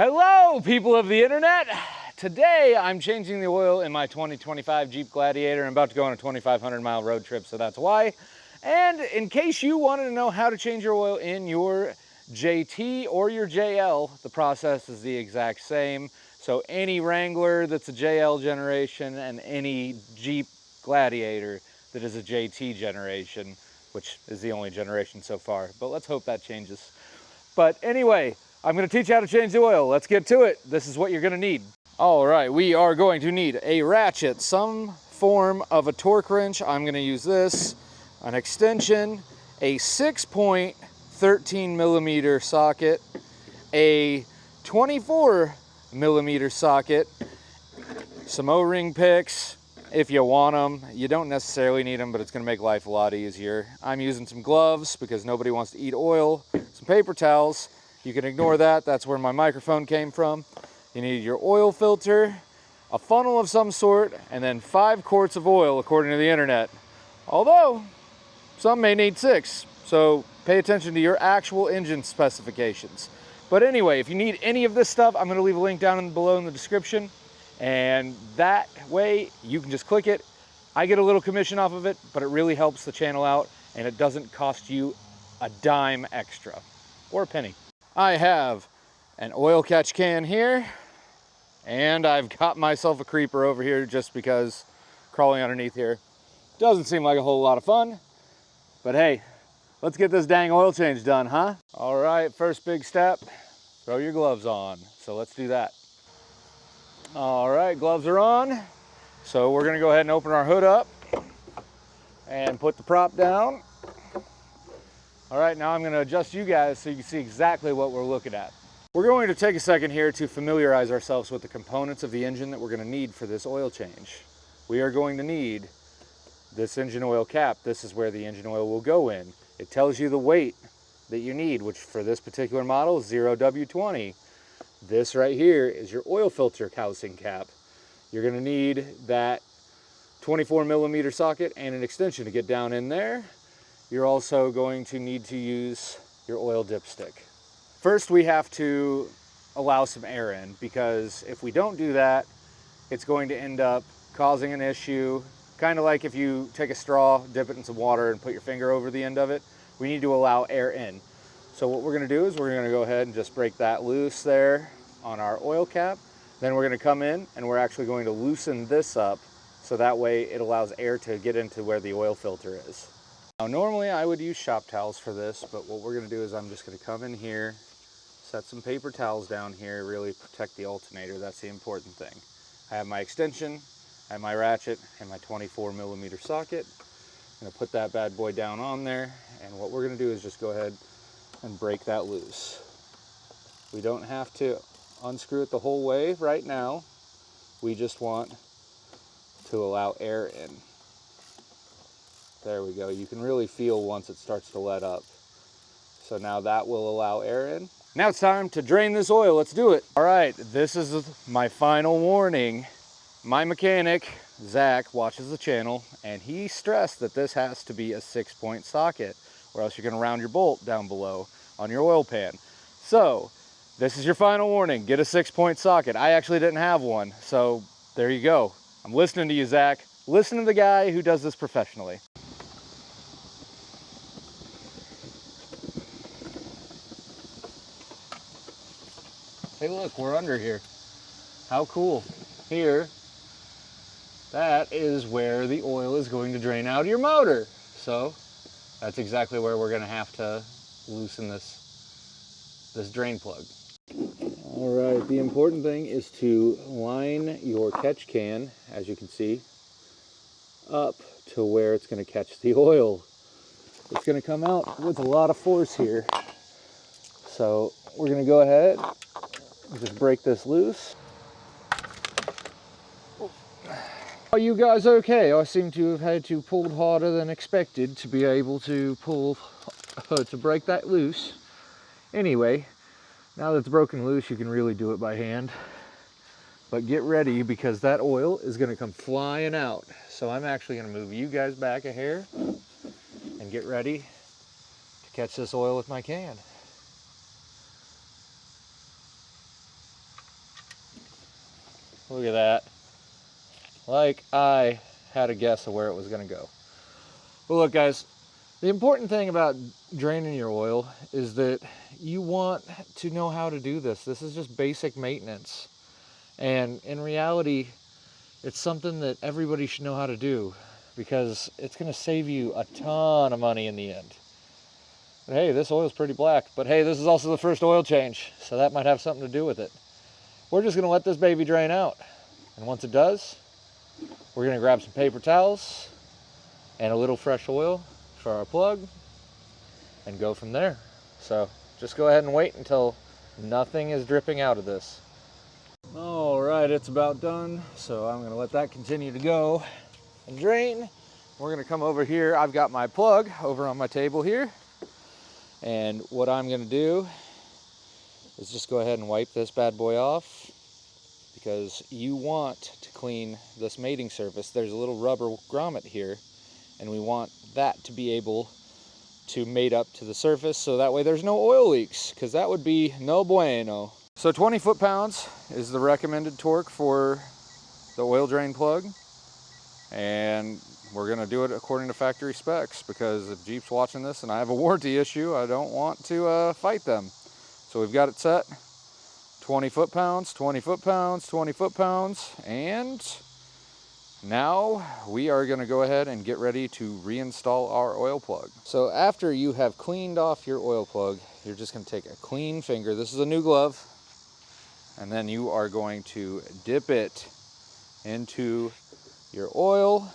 Hello, people of the internet. Today, I'm changing the oil in my 2025 Jeep Gladiator. I'm about to go on a 2,500 mile road trip, so that's why. And in case you wanted to know how to change your oil in your JT or your JL, the process is the exact same. So any Wrangler that's a JL generation and any Jeep Gladiator that is a JT generation, which is the only generation so far, but let's hope that changes. But anyway, I'm going to teach you how to change the oil. Let's get to it. This is what you're going to need. All right, we are going to need a ratchet, some form of a torque wrench. I'm going to use this, an extension, a 6.13 millimeter socket, a 24 millimeter socket, some O-ring picks if you want them. You don't necessarily need them, but it's going to make life a lot easier. I'm using some gloves because nobody wants to eat oil, some paper towels. You can ignore that, that's where my microphone came from. You need your oil filter, a funnel of some sort, and then 5 quarts of oil according to the internet. Although, some may need 6, so pay attention to your actual engine specifications. But anyway, if you need any of this stuff, I'm gonna leave a link down below in the description, and that way you can just click it. I get a little commission off of it, but it really helps the channel out, and it doesn't cost you a dime extra, or a penny. I have an oil catch can here, and I've got myself a creeper over here just because crawling underneath here doesn't seem like a whole lot of fun. But hey, let's get this dang oil change done, huh? All right, first big step, throw your gloves on. So let's do that. All right, gloves are on. So we're gonna go ahead and open our hood up and put the prop down. All right, now I'm going to adjust you guys so you can see exactly what we're looking at. We're going to take a second here to familiarize ourselves with the components of the engine that we're going to need for this oil change. We are going to need this engine oil cap. This is where the engine oil will go in. It tells you the weight that you need, which for this particular model is 0W20. This right here is your oil filter housing cap. You're going to need that 24 millimeter socket and an extension to get down in there. You're also going to need to use your oil dipstick. First, we have to allow some air in, because if we don't do that, it's going to end up causing an issue. Kind of like if you take a straw, dip it in some water, and put your finger over the end of it. We need to allow air in. So what we're going to do is we're going to go ahead and just break that loose there on our oil cap. Then we're going to come in and we're actually going to loosen this up so that way it allows air to get into where the oil filter is. Now, normally I would use shop towels for this, but what we're going to do is I'm just going to come in here, set some paper towels down here, really protect the alternator. That's the important thing. I have my extension, I have my ratchet, and my 24 millimeter socket. I'm going to put that bad boy down on there, and what we're going to do is just go ahead and break that loose. We don't have to unscrew it the whole way right now. We just want to allow air in. There we go. You can really feel once it starts to let up. So now that will allow air in. Now it's time to drain this oil. Let's do it. All right, this is my final warning. My mechanic, Zach, watches the channel, and he stressed that this has to be a 6-point socket, or else you're going to round your bolt down below on your oil pan. So this is your final warning. Get a 6-point socket. I actually didn't have one, so there you go. I'm listening to you, Zach. Listen to the guy who does this professionally. Hey look, we're under here. How cool. Here, that is where the oil is going to drain out of your motor. So that's exactly where we're going to have to loosen this drain plug. All right, the important thing is to line your catch can, as you can see, up to where it's going to catch the oil. It's going to come out with a lot of force here. So we're going to go ahead and just break this loose. Are you guys okay? I seem to have had to pull harder than expected to be able to to break that loose. Anyway, now that it's broken loose, you can really do it by hand. But get ready, because that oil is going to come flying out. So I'm actually going to move you guys back a hair and get ready to catch this oil with my can. Look at that. Like I had a guess of where it was gonna go. Well, look guys, the important thing about draining your oil is that you want to know how to do this. This is just basic maintenance. And in reality, it's something that everybody should know how to do because it's gonna save you a ton of money in the end. But hey, this oil's pretty black, but hey, this is also the first oil change, so that might have something to do with it. We're just gonna let this baby drain out. And once it does, we're gonna grab some paper towels and a little fresh oil for our plug and go from there. So just go ahead and wait until nothing is dripping out of this. All right, it's about done. So I'm gonna let that continue to go and drain. We're gonna come over here. I've got my plug over on my table here. And what I'm gonna do is just go ahead and wipe this bad boy off, because you want to clean this mating surface. There's a little rubber grommet here, and we want that to be able to mate up to the surface so that way there's no oil leaks, because that would be no bueno. So 20 foot-pounds is the recommended torque for the oil drain plug, and we're gonna do it according to factory specs, because if Jeep's watching this and I have a warranty issue, I don't want to fight them. So we've got it set. 20 foot-pounds, 20 foot-pounds, 20 foot-pounds, and now we are going to go ahead and get ready to reinstall our oil plug. So after you have cleaned off your oil plug, you're just going to take a clean finger. This is a new glove. And then you are going to dip it into your oil.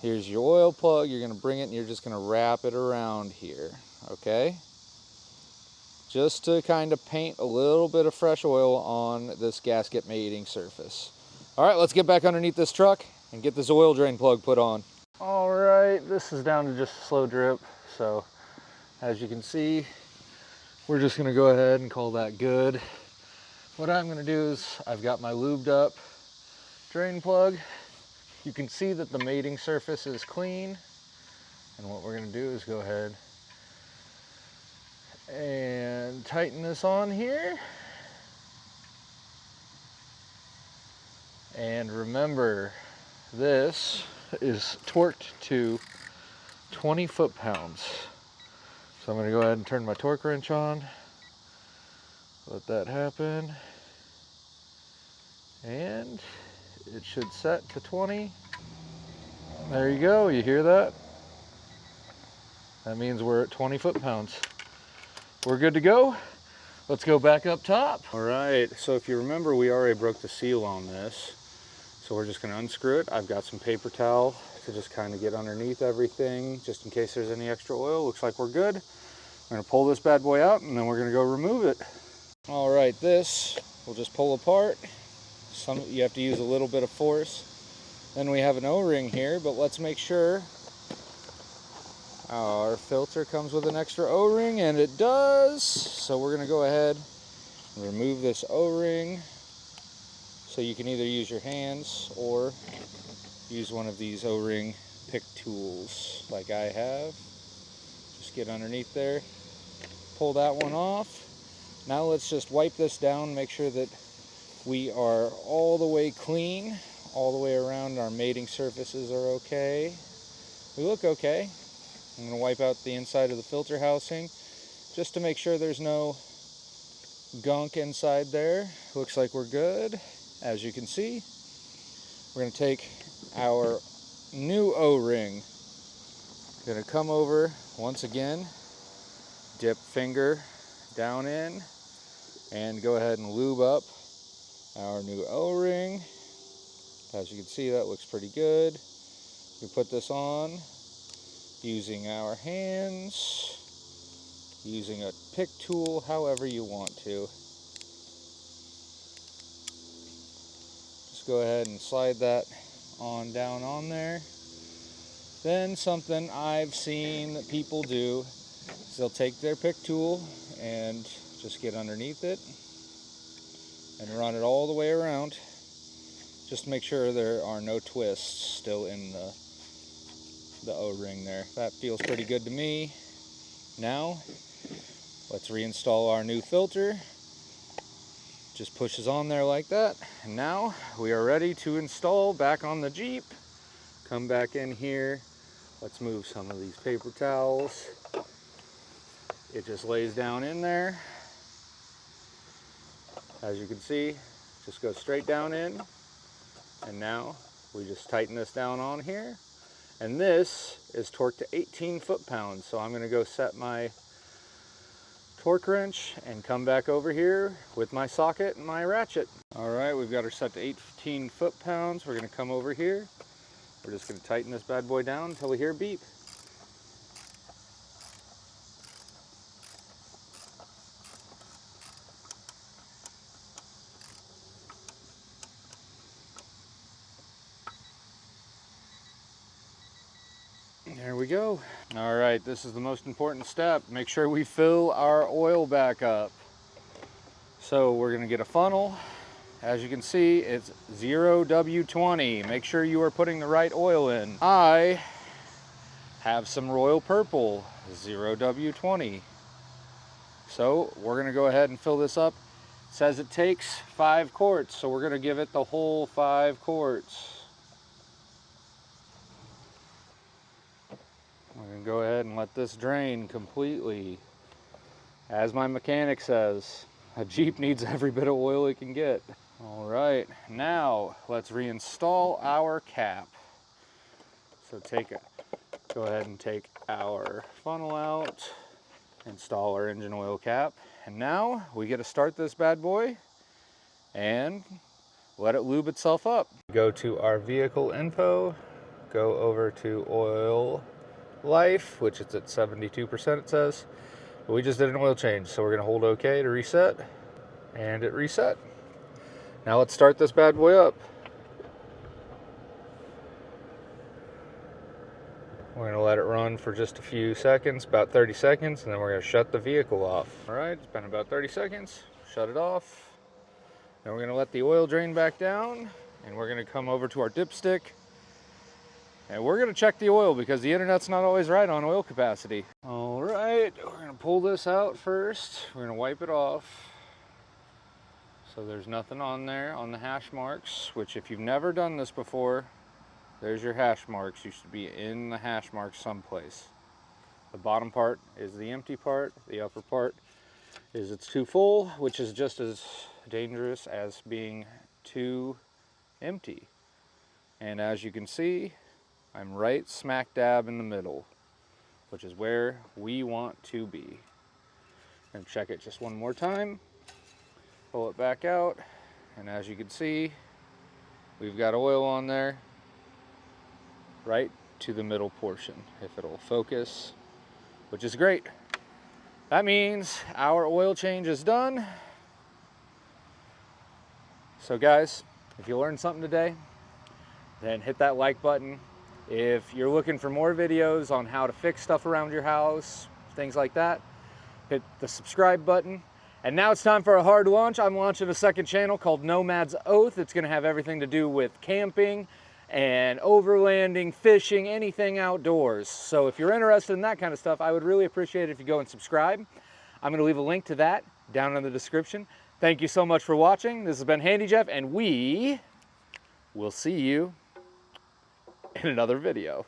Here's your oil plug. You're going to bring it and you're just going to wrap it around here, okay? Just to kind of paint a little bit of fresh oil on this gasket mating surface. All right, let's get back underneath this truck and get this oil drain plug put on. All right, this is down to just a slow drip. So as you can see, we're just gonna go ahead and call that good. What I'm gonna do is I've got my lubed up drain plug. You can see that the mating surface is clean. And what we're gonna do is go ahead and tighten this on here. And remember, this is torqued to 20 foot-pounds. So I'm gonna go ahead and turn my torque wrench on. Let that happen. And it should set to 20. There you go, you hear that? That means we're at 20 foot-pounds. We're good to go. Let's go back up top. All right, so if you remember, we already broke the seal on this. So we're just gonna unscrew it. I've got some paper towel to just kind of get underneath everything, just in case there's any extra oil. Looks like we're good. We're gonna pull this bad boy out and then we're gonna go remove it. All right, this we'll just pull apart. You have to use a little bit of force. Then we have an O-ring here, but let's make sure our filter comes with an extra O-ring, and it does. So we're gonna go ahead and remove this O-ring. So you can either use your hands or use one of these O-ring pick tools like I have. Just get underneath there, pull that one off. Now let's just wipe this down, make sure that we are all the way clean, all the way around. Our mating surfaces are okay. We look okay. I'm going to wipe out the inside of the filter housing just to make sure there's no gunk inside there. Looks like we're good. As you can see, we're going to take our new O-ring. Going to come over once again, dip finger down in, and go ahead and lube up our new O-ring. As you can see, that looks pretty good. We put this on using our hands, using a pick tool, however you want to. Just go ahead and slide that on down on there. Then something I've seen that people do is they'll take their pick tool and just get underneath it and run it all the way around, just to make sure there are no twists still in the O-ring there. That feels pretty good to me. Now let's reinstall our new filter. Just pushes on there like that. And now we are ready to install back on the Jeep. Come back in here. Let's move some of these paper towels. It just lays down in there. As you can see, just goes straight down in. And now we just tighten this down on here. And this is torqued to 18 foot-pounds. So I'm gonna go set my torque wrench and come back over here with my socket and my ratchet. All right, we've got her set to 18 foot-pounds. We're gonna come over here. We're just gonna tighten this bad boy down until we hear a beep. There we go. All right, this is the most important step. Make sure we fill our oil back up. So we're gonna get a funnel. As you can see, it's 0W20. Make sure you are putting the right oil in. I have some Royal Purple, 0W20. So we're gonna go ahead and fill this up. It says it takes 5 quarts, so we're gonna give it the whole 5 quarts. We're gonna go ahead and let this drain completely. As my mechanic says, a Jeep needs every bit of oil it can get. All right, now let's reinstall our cap. So go ahead and take our funnel out, install our engine oil cap, and now we get to start this bad boy and let it lube itself up. Go to our vehicle info, go over to oil life, which is at 72% it says. But we just did an oil change, so we're gonna hold OK to reset, and it reset. Now let's start this bad boy up. We're gonna let it run for just a few seconds, about 30 seconds, and then we're gonna shut the vehicle off. All right, it's been about 30 seconds, shut it off. Then we're gonna let the oil drain back down, and we're gonna come over to our dipstick, and we're gonna check the oil because the internet's not always right on oil capacity. All right, we're gonna pull this out first. We're gonna wipe it off. So there's nothing on there on the hash marks, which if you've never done this before, there's your hash marks. You should be in the hash marks someplace. The bottom part is the empty part. The upper part is it's too full, which is just as dangerous as being too empty. And as you can see, I'm right smack dab in the middle, which is where we want to be. And check it just one more time. Pull it back out, and as you can see, we've got oil on there right to the middle portion, if it'll focus, which is great. That means our oil change is done. So guys, if you learned something today, then hit that like button. If you're looking for more videos on how to fix stuff around your house, things like that, hit the subscribe button. And now it's time for a hard launch. I'm launching a second channel called Nomad's Oath. It's gonna have everything to do with camping and overlanding, fishing, anything outdoors. So if you're interested in that kind of stuff, I would really appreciate it if you go and subscribe. I'm gonna leave a link to that down in the description. Thank you so much for watching. This has been Handy Jeff, and we will see you in another video.